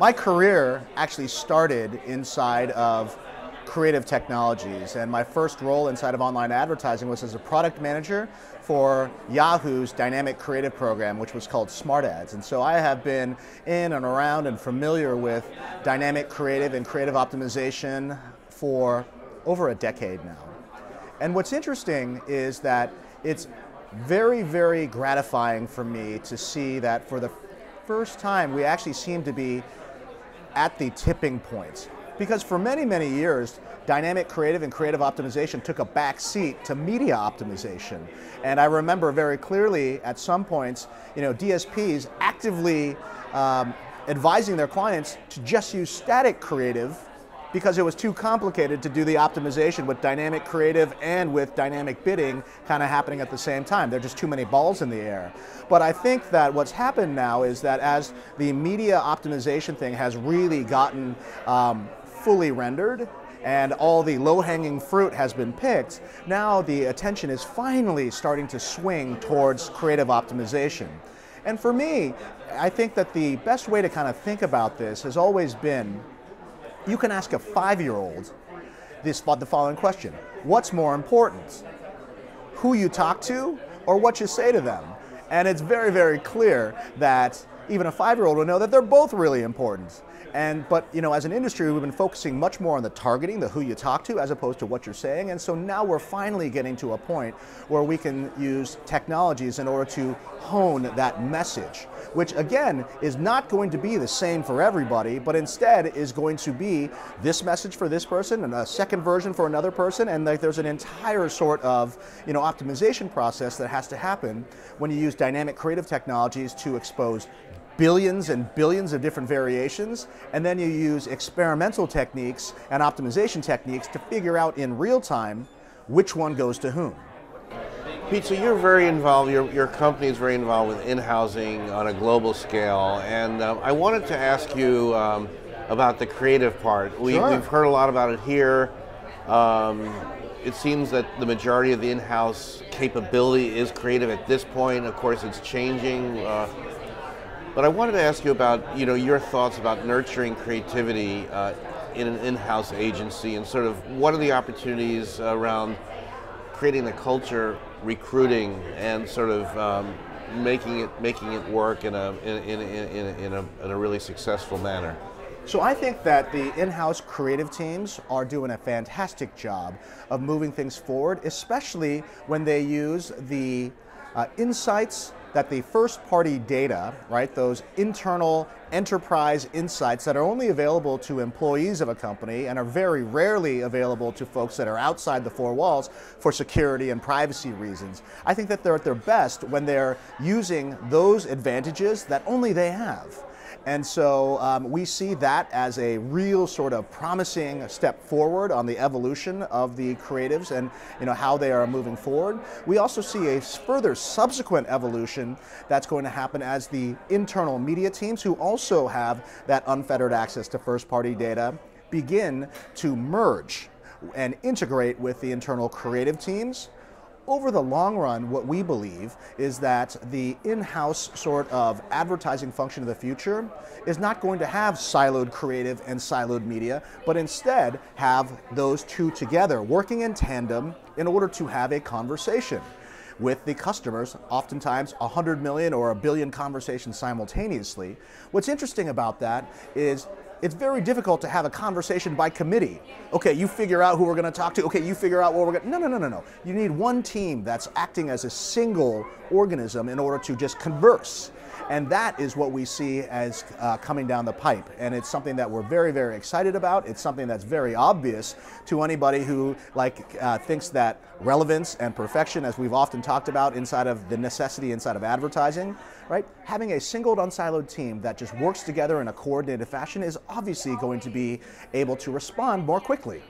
My career actually started inside of creative technologies, and my first role inside of online advertising was as a product manager for Yahoo's dynamic creative program, which was called Smart Ads. And so I have been in and around and familiar with dynamic creative and creative optimization for over a decade now. And what's interesting is that it's very, very gratifying for me to see that for the first time we actually seem to be at the tipping point. Because for many, many years, dynamic creative and creative optimization took a back seat to media optimization. And I remember very clearly at some points, DSPs actively advising their clients to just use static creative because it was too complicated to do the optimization with dynamic creative and with dynamic bidding kind of happening at the same time. There are just too many balls in the air. But I think that what's happened now is that as the media optimization thing has really gotten fully rendered and all the low-hanging fruit has been picked, now the attention is finally starting to swing towards creative optimization. And for me, I think that the best way to kind of think about this has always been, you can ask a 5-year-old the following question: what's more important, who you talk to or what you say to them? And it's very, very clear that even a 5-year-old will know that they're both really important. But as an industry, we've been focusing much more on the targeting, the who you talk to, as opposed to what you're saying. And so now we're finally getting to a point where we can use technologies in order to hone that message, which again is not going to be the same for everybody, but instead is going to be this message for this person and a second version for another person. And there's an entire sort of optimization process that has to happen when you use dynamic creative technologies to expose billions and billions of different variations, and then you use experimental techniques and optimization techniques to figure out in real time which one goes to whom. Pete, so you're very involved, your company is very involved with in-housing on a global scale, and I wanted to ask you about the creative part. Sure. We've heard a lot about it here. It seems that the majority of the in-house capability is creative at this point. Of course, it's changing. But I wanted to ask you about your thoughts about nurturing creativity in an in-house agency, and sort of what are the opportunities around creating the culture, recruiting, and sort of making it work in a really successful manner. So I think that the in-house creative teams are doing a fantastic job of moving things forward, especially when they use the insights that the first-party data, right, those internal enterprise insights that are only available to employees of a company and are very rarely available to folks that are outside the four walls for security and privacy reasons. I think that they're at their best when they're using those advantages that only they have. And so we see that as a real sort of promising step forward on the evolution of the creatives and how they are moving forward. We also see a further subsequent evolution that's going to happen as the internal media teams, who also have that unfettered access to first-party data, begin to merge and integrate with the internal creative teams. Over the long run, what we believe is that the in-house sort of advertising function of the future is not going to have siloed creative and siloed media, but instead have those two together, working in tandem in order to have a conversation with the customers, oftentimes 100 million or 1 billion conversations simultaneously. What's interesting about that is it's very difficult to have a conversation by committee. Okay, you figure out who we're going to talk to. Okay, you figure out what we're going to... No. You need one team that's acting as a single organism in order to just converse. And that is what we see as coming down the pipe. And it's something that we're very, very excited about. It's something that's very obvious to anybody who thinks that relevance and perfection, as we've often talked about inside of the necessity inside of advertising, right? Having a single unsiloed team that just works together in a coordinated fashion is obviously going to be able to respond more quickly.